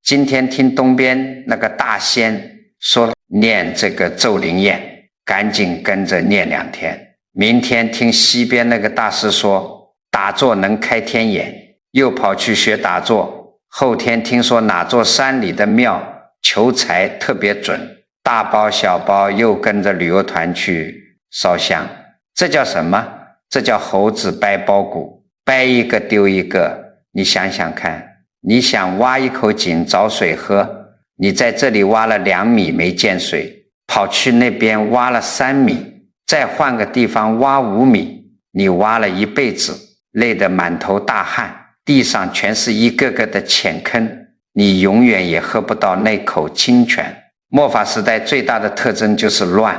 Speaker 1: 今天听东边那个大仙说念这个咒灵验，赶紧跟着念2天。明天听西边那个大师说打坐能开天眼，又跑去学打坐。后天听说哪座山里的庙求财特别准，大包小包又跟着旅游团去烧香。这叫什么？这叫猴子掰包谷，掰一个丢一个。你想想看，你想挖一口井找水喝，你在这里挖了2米没见水，跑去那边挖了3米，再换个地方挖5米，你挖了一辈子，累得满头大汗，地上全是一个个的浅坑，你永远也喝不到那口清泉。末法时代最大的特征就是乱，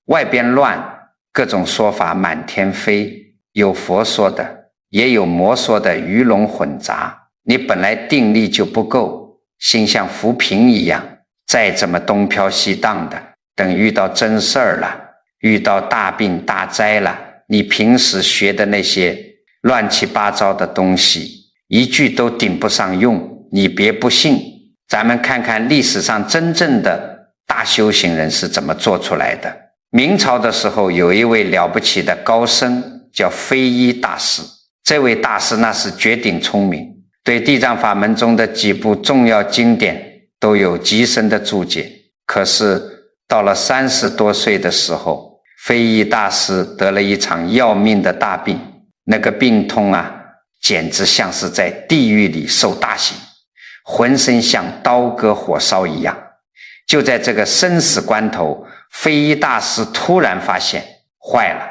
Speaker 1: 外边乱，各种说法满天飞，有佛说的，也有魔说的，鱼龙混杂。你本来定力就不够，心像浮萍一样，再怎么东飘西荡的，等遇到真事儿了，遇到大病大灾了，你平时学的那些乱七八糟的东西一句都顶不上用。你别不信，咱们看看历史上真正的大修行人是怎么做出来的。明朝的时候有一位了不起的高僧叫非一大师，这位大师那是绝顶聪明，对地藏法门中的几部重要经典都有极深的注解。可是到了30多岁的时候，非一大师得了一场要命的大病，那个病痛啊，简直像是在地狱里受大刑，浑身像刀割火烧一样。就在这个生死关头，非一大师突然发现坏了，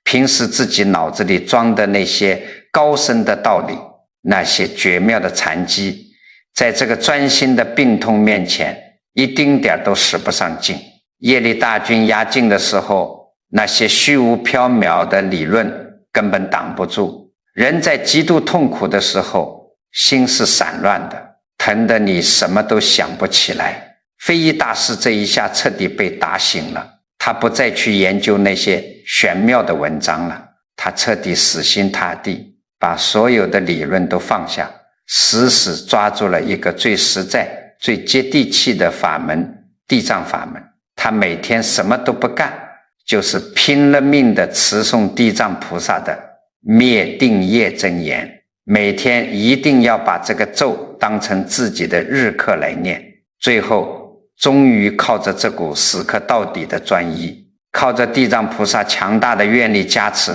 Speaker 1: 平时自己脑子里装的那些高深的道理，那些绝妙的禅机，在这个专心的病痛面前一丁点都使不上劲。业力大军压境的时候，那些虚无缥缈的理论根本挡不住。人在极度痛苦的时候，心是散乱的，疼得你什么都想不起来。非一大师这一下彻底被打醒了，他不再去研究那些玄妙的文章了，他彻底死心塌地，把所有的理论都放下，死死抓住了一个最实在最接地气的法门，地藏法门。他每天什么都不干，就是拼了命的持诵地藏菩萨的灭定业真言，每天一定要把这个咒当成自己的日课来念。最后终于靠着这股死磕到底的专一，靠着地藏菩萨强大的愿力加持，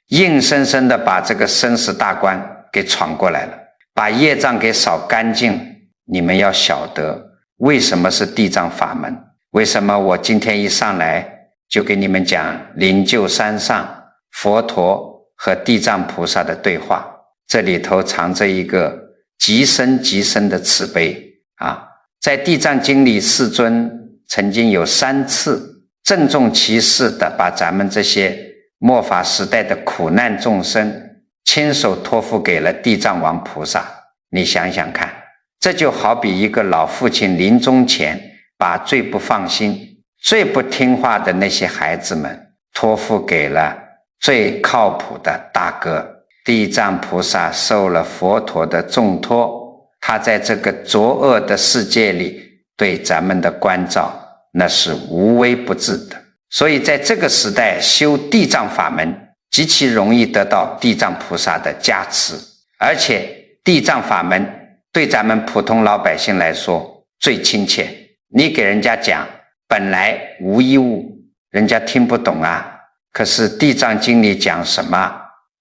Speaker 1: 硬生生的把这个生死大关给闯过来了，把业障给扫干净。你们要晓得为什么是地藏法门，为什么我今天一上来就给你们讲灵鹫山上佛陀和地藏菩萨的对话，这里头藏着一个极深极深的慈悲啊！在地藏经里，世尊曾经有3次郑重其事的把咱们这些末法时代的苦难众生亲手托付给了地藏王菩萨。你想想看，这就好比一个老父亲临终前把最不放心最不听话的那些孩子们托付给了最靠谱的大哥。地藏菩萨受了佛陀的重托，他在这个浊恶的世界里对咱们的关照那是无微不至的。所以在这个时代修地藏法门极其容易得到地藏菩萨的加持，而且地藏法门对咱们普通老百姓来说最亲切。你给人家讲本来无一物，人家听不懂啊。可是地藏经里讲什么？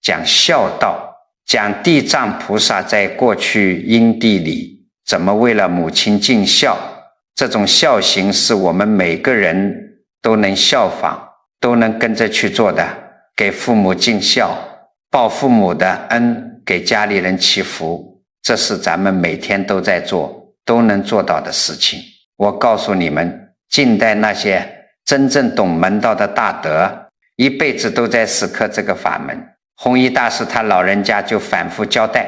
Speaker 1: 讲孝道，讲地藏菩萨在过去因地里怎么为了母亲尽孝，这种孝行是我们每个人都能效仿，都能跟着去做的。给父母尽孝，报父母的恩，给家里人祈福，这是咱们每天都在做，都能做到的事情。我告诉你们，近代那些真正懂门道的大德，一辈子都在死磕这个法门。弘一大师他老人家就反复交代，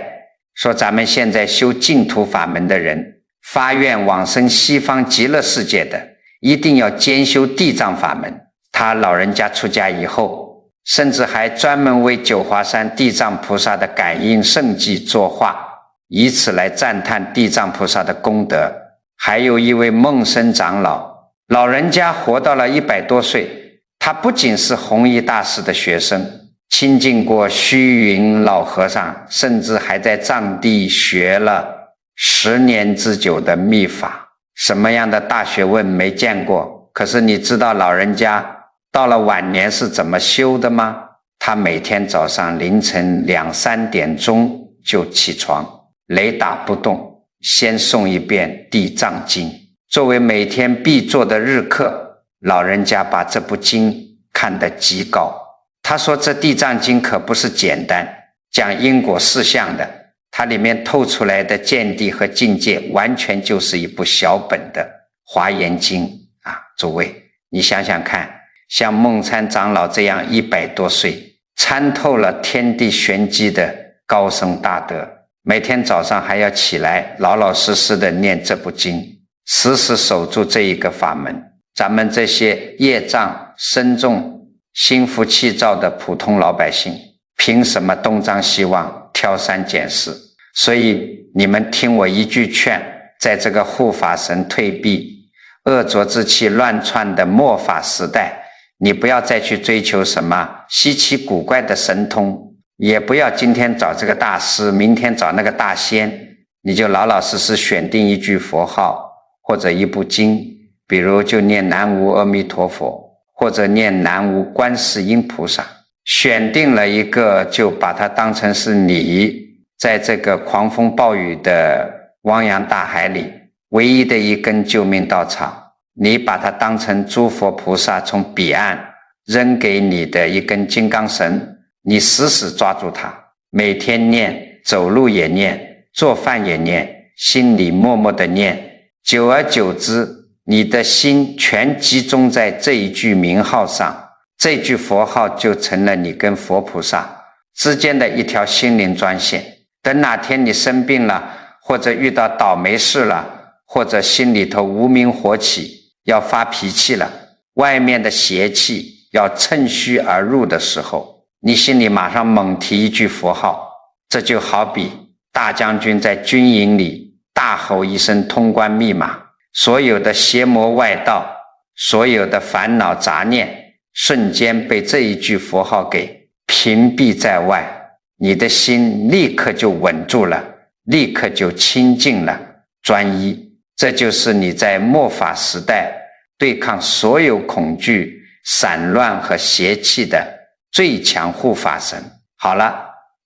Speaker 1: 说咱们现在修净土法门的人，发愿往生西方极乐世界的，一定要兼修地藏法门。他老人家出家以后，甚至还专门为九华山地藏菩萨的感应圣迹作画，以此来赞叹地藏菩萨的功德。还有一位梦生长老，老人家活到了100多岁，他不仅是弘一大师的学生，亲近过虚云老和尚，甚至还在藏地学了10年之久的密法。什么样的大学问没见过？可是你知道老人家到了晚年是怎么修的吗？他每天早上凌晨2、3点钟就起床，雷打不动，先诵一遍地藏经，作为每天必做的日课。老人家把这部经看得极高，他说这地藏经可不是简单讲因果事项的，它里面透出来的见地和境界完全就是一部小本的华严经啊！诸位你想想看，像梦参长老这样100多岁，参透了天地玄机的高僧大德，每天早上还要起来老老实实的念这部经，时时守住这一个法门。咱们这些业障深重、心浮气躁的普通老百姓，凭什么东张西望、挑三拣四？所以你们听我一句劝，在这个护法神退避、恶浊之气乱窜的末法时代，你不要再去追求什么稀奇古怪的神通，也不要今天找这个大师，明天找那个大仙，你就老老实实选定一句佛号或者一部经，比如就念南无阿弥陀佛，或者念南无观世音菩萨，选定了一个，就把它当成是你在这个狂风暴雨的汪洋大海里唯一的一根救命稻草，你把它当成诸佛菩萨从彼岸扔给你的一根金刚绳，你死死抓住它，每天念，走路也念，做饭也念，心里默默的念，久而久之，你的心全集中在这一句名号上，这句佛号就成了你跟佛菩萨之间的一条心灵专线。等哪天你生病了，或者遇到倒霉事了，或者心里头无名火起，要发脾气了，外面的邪气要趁虚而入的时候，你心里马上猛提一句佛号。这就好比大将军在军营里大吼一声通关密码，所有的邪魔外道，所有的烦恼杂念，瞬间被这一句佛号给屏蔽在外，你的心立刻就稳住了，立刻就清净了，专一。这就是你在末法时代对抗所有恐惧、散乱和邪气的最强护法神。好了，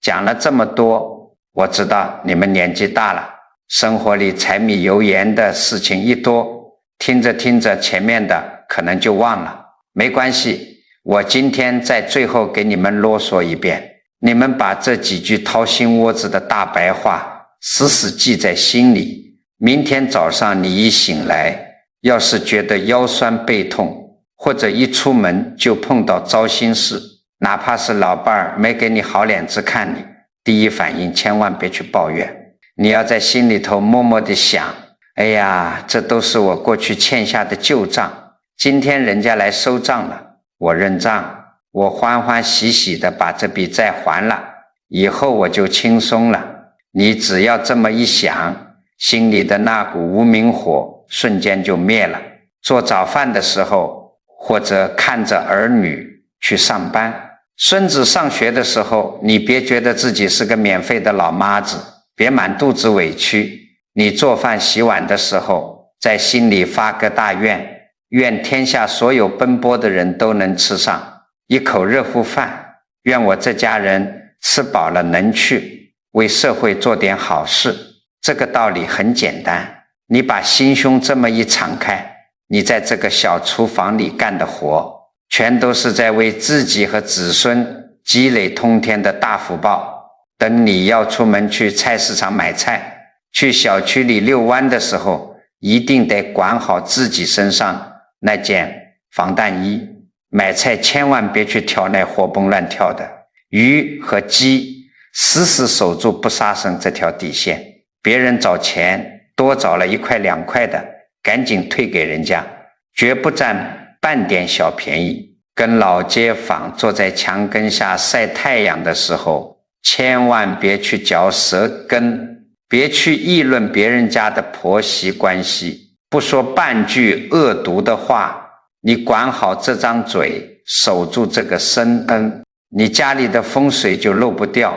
Speaker 1: 讲了这么多，我知道你们年纪大了，生活里柴米油盐的事情一多，听着听着前面的可能就忘了。没关系，我今天在最后给你们啰嗦一遍，你们把这几句掏心窝子的大白话死死记在心里。明天早上你一醒来，要是觉得腰酸背痛，或者一出门就碰到糟心事，哪怕是老伴儿没给你好脸子看你，第一反应千万别去抱怨，你要在心里头默默地想，哎呀，这都是我过去欠下的旧账，今天人家来收账了，我认账，我欢欢喜喜地把这笔债还了，以后我就轻松了。你只要这么一想，心里的那股无名火瞬间就灭了。做早饭的时候，或者看着儿女去上班，孙子上学的时候，你别觉得自己是个免费的老妈子，别满肚子委屈。你做饭洗碗的时候，在心里发个大愿，愿天下所有奔波的人都能吃上一口热乎饭，愿我这家人吃饱了能去为社会做点好事。这个道理很简单，你把心胸这么一敞开，你在这个小厨房里干的活，全都是在为自己和子孙积累通天的大福报。等你要出门去菜市场买菜，去小区里遛弯的时候，一定得管好自己身上那件防弹衣。买菜千万别去挑那活蹦乱跳的鱼和鸡，死死守住不杀生这条底线。别人找钱多找了1块2块的，赶紧退给人家，绝不占半点小便宜。跟老街坊坐在墙根下晒太阳的时候，千万别去嚼舌根，别去议论别人家的婆媳关系，不说半句恶毒的话。你管好这张嘴，守住这个身恩，你家里的风水就漏不掉。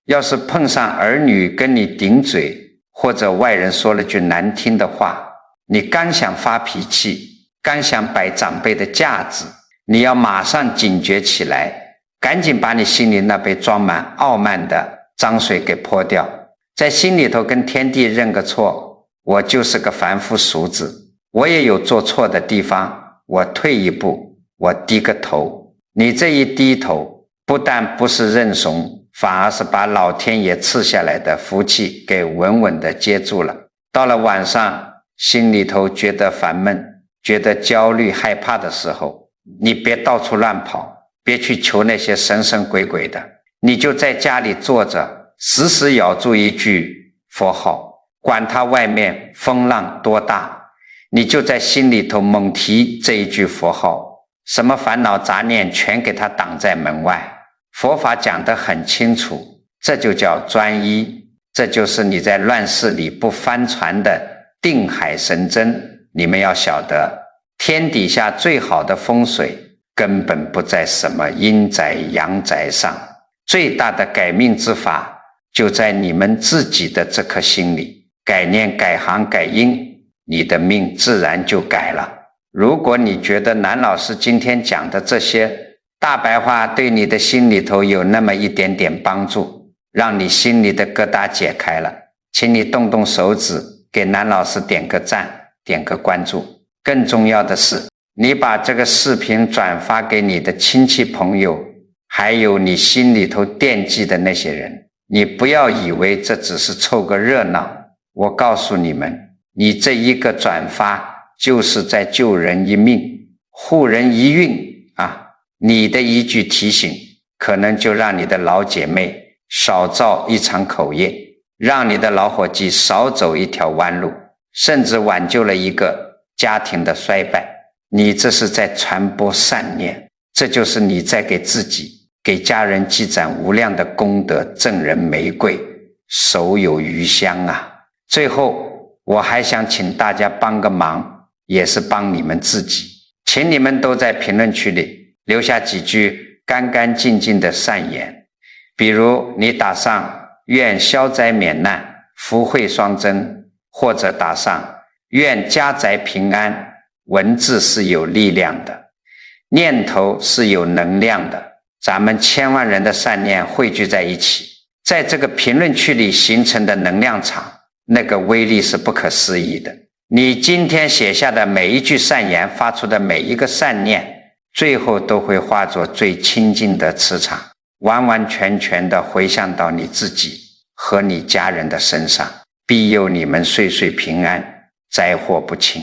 Speaker 1: 要是碰上儿女跟你顶嘴，或者外人说了句难听的话，你刚想发脾气，刚想摆长辈的架子，你要马上警觉起来，赶紧把你心里那杯装满傲慢的脏水给泼掉，在心里头跟天地认个错，我就是个凡夫俗子，我也有做错的地方，我退一步，我低个头。你这一低头，不但不是认怂，反而是把老天爷赐下来的福气给稳稳地接住了。到了晚上，心里头觉得烦闷，觉得焦虑害怕的时候，你别到处乱跑，别去求那些神神鬼鬼的，你就在家里坐着，死死咬住一句佛号，管它外面风浪多大，你就在心里头猛提这一句佛号，什么烦恼杂念全给它挡在门外。佛法讲得很清楚，这就叫专一，这就是你在乱世里不翻船的定海神针。你们要晓得，天底下最好的风水根本不在什么阴宅阳宅上，最大的改命之法就在你们自己的这颗心里，改念改行改因，你的命自然就改了。如果你觉得南老师今天讲的这些大白话对你的心里头有那么一点点帮助，让你心里的疙瘩解开了，请你动动手指给南老师点个赞，点个关注。更重要的是，你把这个视频转发给你的亲戚朋友，还有你心里头惦记的那些人。你不要以为这只是凑个热闹，我告诉你们，你这一个转发就是在救人一命，护人一运啊！你的一句提醒，可能就让你的老姐妹少造一场口业，让你的老伙计少走一条弯路，甚至挽救了一个家庭的衰败。你这是在传播善念，这就是你在给自己给家人积攒无量的功德，赠人玫瑰，手有余香啊！最后我还想请大家帮个忙，也是帮你们自己，请你们都在评论区里留下几句干干净净的善言，比如你打上愿消灾免难，福慧双增，或者打上愿家宅平安。文字是有力量的，念头是有能量的，咱们千万人的善念汇聚在一起，在这个评论区里形成的能量场，那个威力是不可思议的。你今天写下的每一句善言，发出的每一个善念，最后都会化作最清净的磁场，完完全全的回向到你自己和你家人的身上，庇佑你们岁岁平安，灾祸不侵。